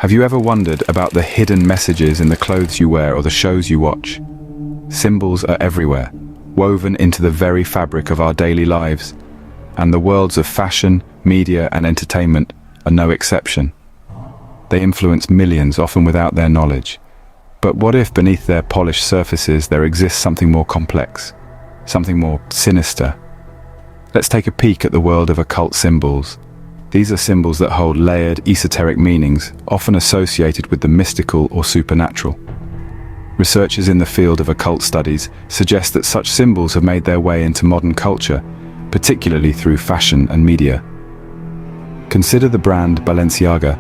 Have you ever wondered about the hidden messages in the clothes you wear or the shows you watch? Symbols are everywhere, woven into the very fabric of our daily lives, and the worlds of fashion, media, and entertainment are no exception. They influence millions, often without their knowledge. But what if beneath their polished surfaces there exists something more complex, something more sinister? Let's take a peek at the world of occult symbols. These are symbols that hold layered, esoteric meanings, often associated with the mystical or supernatural. Researchers in the field of occult studies suggest that such symbols have made their way into modern culture, particularly through fashion and media. Consider the brand Balenciaga.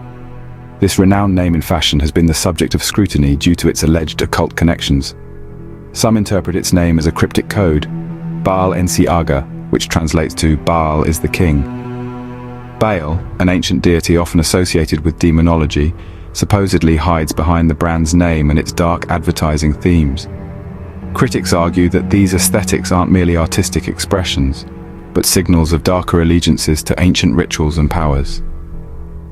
This renowned name in fashion has been the subject of scrutiny due to its alleged occult connections. Some interpret its name as a cryptic code, Balenciaga, which translates to Baal is the king. Baal, an ancient deity often associated with demonology, supposedly hides behind the brand's name and its dark advertising themes. Critics argue that these aesthetics aren't merely artistic expressions, but signals of darker allegiances to ancient rituals and powers.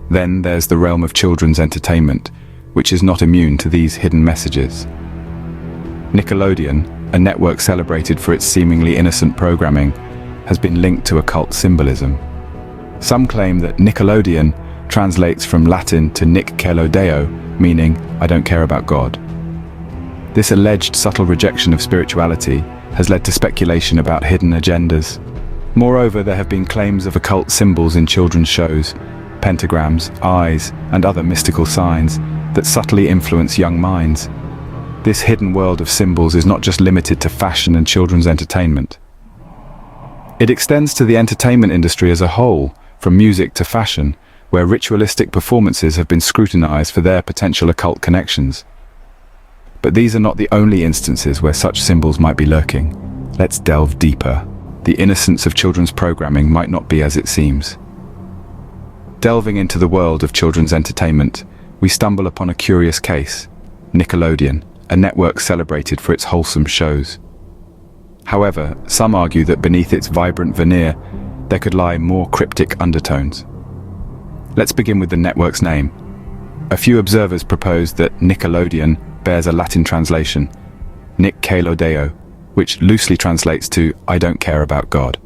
Then there's the realm of children's entertainment, which is not immune to these hidden messages. Nickelodeon, a network celebrated for its seemingly innocent programming, has been linked to occult symbolism. Some claim that Nickelodeon translates from Latin to Nic Caelo Deo, meaning I don't care about God. This alleged subtle rejection of spirituality has led to speculation about hidden agendas. Moreover, there have been claims of occult symbols in children's shows, pentagrams, eyes, and other mystical signs that subtly influence young minds. This hidden world of symbols is not just limited to fashion and children's entertainment. It extends to the entertainment industry as a whole, from music to fashion, where ritualistic performances have been scrutinized for their potential occult connections. But these are not the only instances where such symbols might be lurking. Let's delve deeper. The innocence of children's programming might not be as it seems. Delving into the world of children's entertainment, we stumble upon a curious case: Nickelodeon, a network celebrated for its wholesome shows. However, some argue that beneath its vibrant veneer, there could lie more cryptic undertones. Let's begin with the network's name. A few observers propose that Nickelodeon bears a Latin translation, Nic Caelo Deo, which loosely translates to I don't care about God.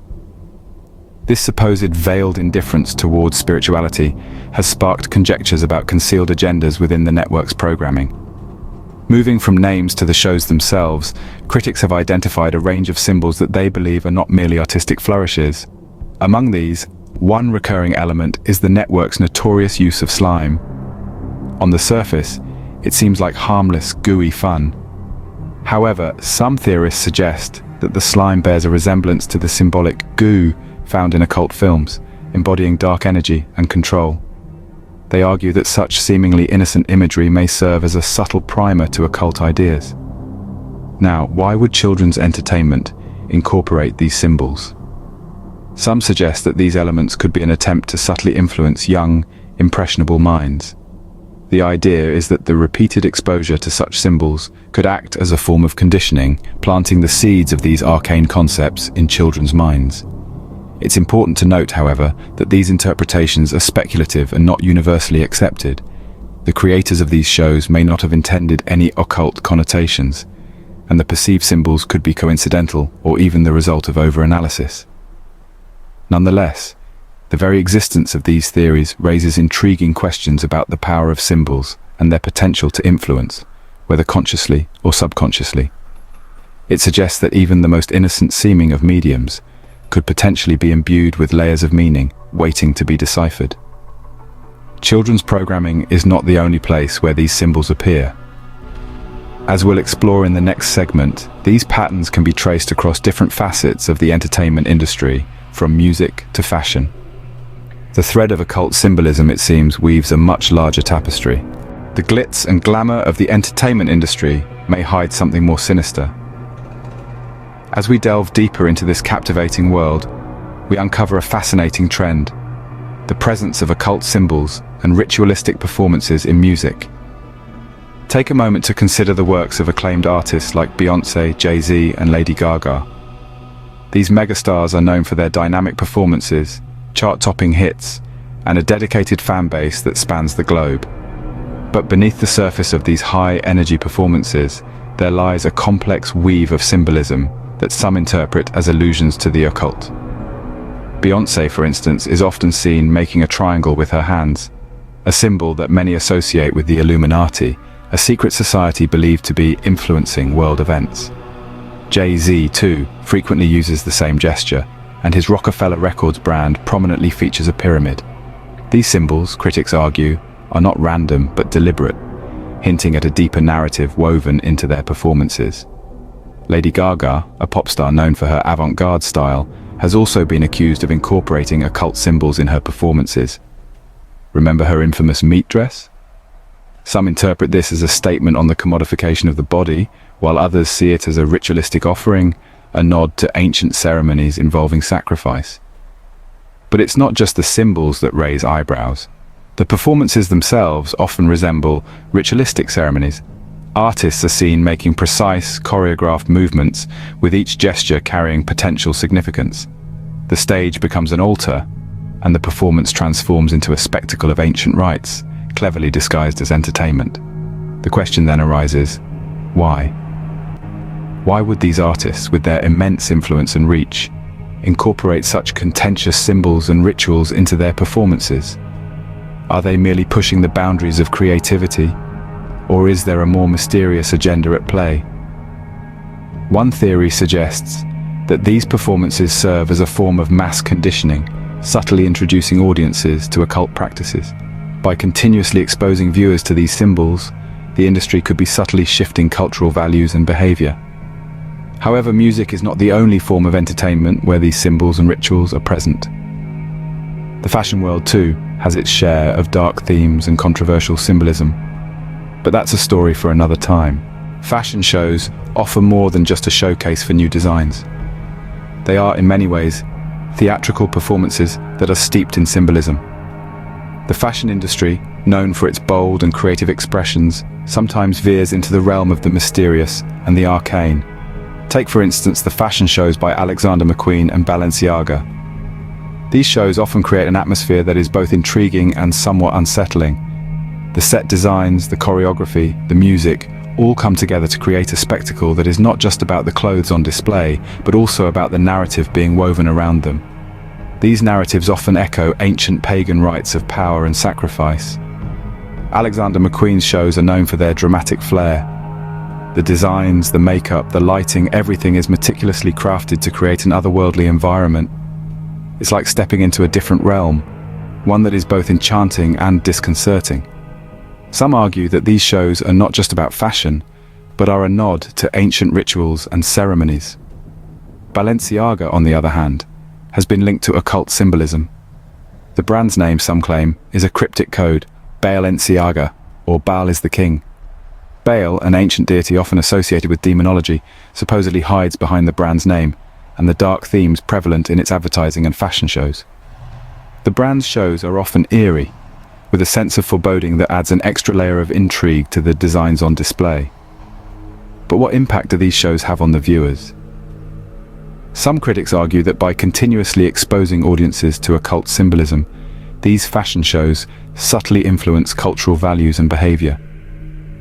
This supposed veiled indifference towards spirituality has sparked conjectures about concealed agendas within the network's programming. Moving from names to the shows themselves, critics have identified a range of symbols that they believe are not merely artistic flourishes. Among these, one recurring element is the network's notorious use of slime. On the surface, it seems like harmless, gooey fun. However, some theorists suggest that the slime bears a resemblance to the symbolic goo found in occult films, embodying dark energy and control. They argue that such seemingly innocent imagery may serve as a subtle primer to occult ideas. Now, why would children's entertainment incorporate these symbols? Some suggest that these elements could be an attempt to subtly influence young, impressionable minds. The idea is that the repeated exposure to such symbols could act as a form of conditioning, planting the seeds of these arcane concepts in children's minds. It's important to note, however, that these interpretations are speculative and not universally accepted. The creators of these shows may not have intended any occult connotations, and the perceived symbols could be coincidental or even the result of overanalysis. Nonetheless, the very existence of these theories raises intriguing questions about the power of symbols and their potential to influence, whether consciously or subconsciously. It suggests that even the most innocent seeming of mediums could potentially be imbued with layers of meaning, waiting to be deciphered. Children's programming is not the only place where these symbols appear. As we'll explore in the next segment, these patterns can be traced across different facets of the entertainment industry, from music to fashion. The thread of occult symbolism, it seems, weaves a much larger tapestry. The glitz and glamour of the entertainment industry may hide something more sinister. As we delve deeper into this captivating world, we uncover a fascinating trend: the presence of occult symbols and ritualistic performances in music. Take a moment to consider the works of acclaimed artists like Beyoncé, Jay-Z, and Lady Gaga. These megastars are known for their dynamic performances, chart-topping hits, and a dedicated fan base that spans the globe. But beneath the surface of these high-energy performances, there lies a complex weave of symbolism that some interpret as allusions to the occult. Beyoncé, for instance, is often seen making a triangle with her hands, a symbol that many associate with the Illuminati, a secret society believed to be influencing world events. Jay-Z, too, frequently uses the same gesture, and his Rockefeller Records brand prominently features a pyramid. These symbols, critics argue, are not random but deliberate, hinting at a deeper narrative woven into their performances. Lady Gaga, a pop star known for her avant-garde style, has also been accused of incorporating occult symbols in her performances. Remember her infamous meat dress? Some interpret this as a statement on the commodification of the body, while others see it as a ritualistic offering, a nod to ancient ceremonies involving sacrifice. But it's not just the symbols that raise eyebrows. The performances themselves often resemble ritualistic ceremonies. Artists are seen making precise, choreographed movements, with each gesture carrying potential significance. The stage becomes an altar, and the performance transforms into a spectacle of ancient rites, cleverly disguised as entertainment. The question then arises, why? Why would these artists, with their immense influence and reach, incorporate such contentious symbols and rituals into their performances? Are they merely pushing the boundaries of creativity? Or is there a more mysterious agenda at play? One theory suggests that these performances serve as a form of mass conditioning, subtly introducing audiences to occult practices. By continuously exposing viewers to these symbols, the industry could be subtly shifting cultural values and behavior. However, music is not the only form of entertainment where these symbols and rituals are present. The fashion world, too, has its share of dark themes and controversial symbolism. But that's a story for another time. Fashion shows offer more than just a showcase for new designs. They are, in many ways, theatrical performances that are steeped in symbolism. The fashion industry, known for its bold and creative expressions, sometimes veers into the realm of the mysterious and the arcane. Take, for instance, the fashion shows by Alexander McQueen and Balenciaga. These shows often create an atmosphere that is both intriguing and somewhat unsettling. The set designs, the choreography, the music, all come together to create a spectacle that is not just about the clothes on display, but also about the narrative being woven around them. These narratives often echo ancient pagan rites of power and sacrifice. Alexander McQueen's shows are known for their dramatic flair. The designs, the makeup, the lighting, everything is meticulously crafted to create an otherworldly environment. It's like stepping into a different realm, one that is both enchanting and disconcerting. Some argue that these shows are not just about fashion, but are a nod to ancient rituals and ceremonies. Balenciaga, on the other hand, has been linked to occult symbolism. The brand's name, some claim, is a cryptic code, Balenciaga, or Baal is the king. Baal, an ancient deity often associated with demonology, supposedly hides behind the brand's name and the dark themes prevalent in its advertising and fashion shows. The brand's shows are often eerie, with a sense of foreboding that adds an extra layer of intrigue to the designs on display. But what impact do these shows have on the viewers? Some critics argue that by continuously exposing audiences to occult symbolism, these fashion shows subtly influence cultural values and behavior.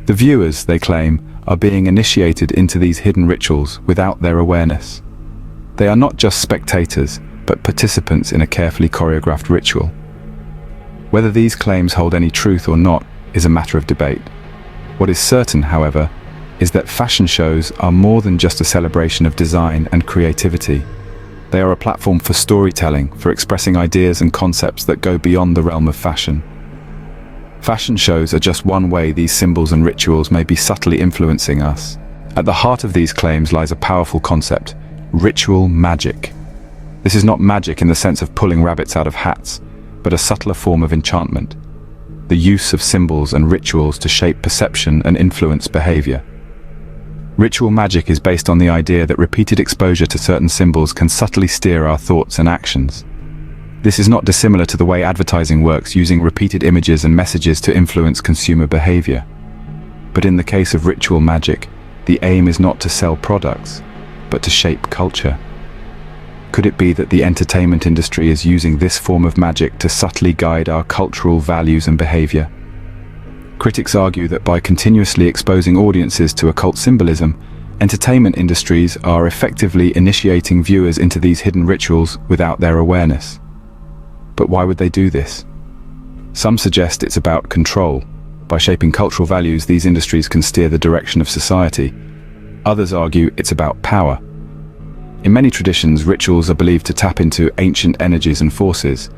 The viewers, they claim, are being initiated into these hidden rituals without their awareness. They are not just spectators, but participants in a carefully choreographed ritual. Whether these claims hold any truth or not is a matter of debate. What is certain, however, is that fashion shows are more than just a celebration of design and creativity. They are a platform for storytelling, for expressing ideas and concepts that go beyond the realm of fashion. Fashion shows are just one way these symbols and rituals may be subtly influencing us. At the heart of these claims lies a powerful concept: ritual magic. This is not magic in the sense of pulling rabbits out of hats, but a subtler form of enchantment. The use of symbols and rituals to shape perception and influence behavior. Ritual magic is based on the idea that repeated exposure to certain symbols can subtly steer our thoughts and actions. This is not dissimilar to the way advertising works, using repeated images and messages to influence consumer behavior. But in the case of ritual magic, the aim is not to sell products, but to shape culture. Could it be that the entertainment industry is using this form of magic to subtly guide our cultural values and behavior? Critics argue that by continuously exposing audiences to occult symbolism, entertainment industries are effectively initiating viewers into these hidden rituals without their awareness. But why would they do this? Some suggest it's about control. By shaping cultural values, these industries can steer the direction of society. Others argue it's about power. In many traditions, rituals are believed to tap into ancient energies and forces.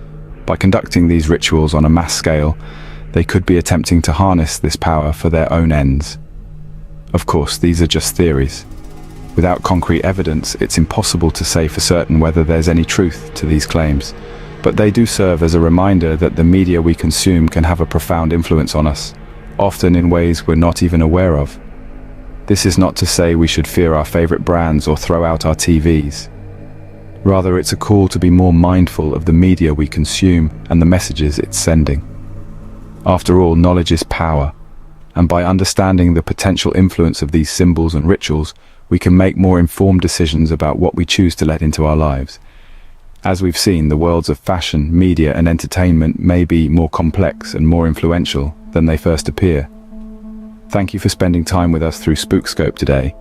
By conducting these rituals on a mass scale, they could be attempting to harness this power for their own ends. Of course, these are just theories. Without concrete evidence, it's impossible to say for certain whether there's any truth to these claims. But they do serve as a reminder that the media we consume can have a profound influence on us, often in ways we're not even aware of. This is not to say we should fear our favorite brands or throw out our TVs. Rather, it's a call to be more mindful of the media we consume and the messages it's sending. After all, knowledge is power, and by understanding the potential influence of these symbols and rituals, we can make more informed decisions about what we choose to let into our lives. As we've seen, the worlds of fashion, media, and entertainment may be more complex and more influential than they first appear. Thank you for spending time with us through Spookscope today.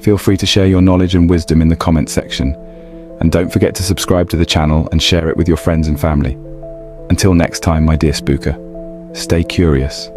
Feel free to share your knowledge and wisdom in the comment section. And don't forget to subscribe to the channel and share it with your friends and family. Until next time, my dear spooker, stay curious.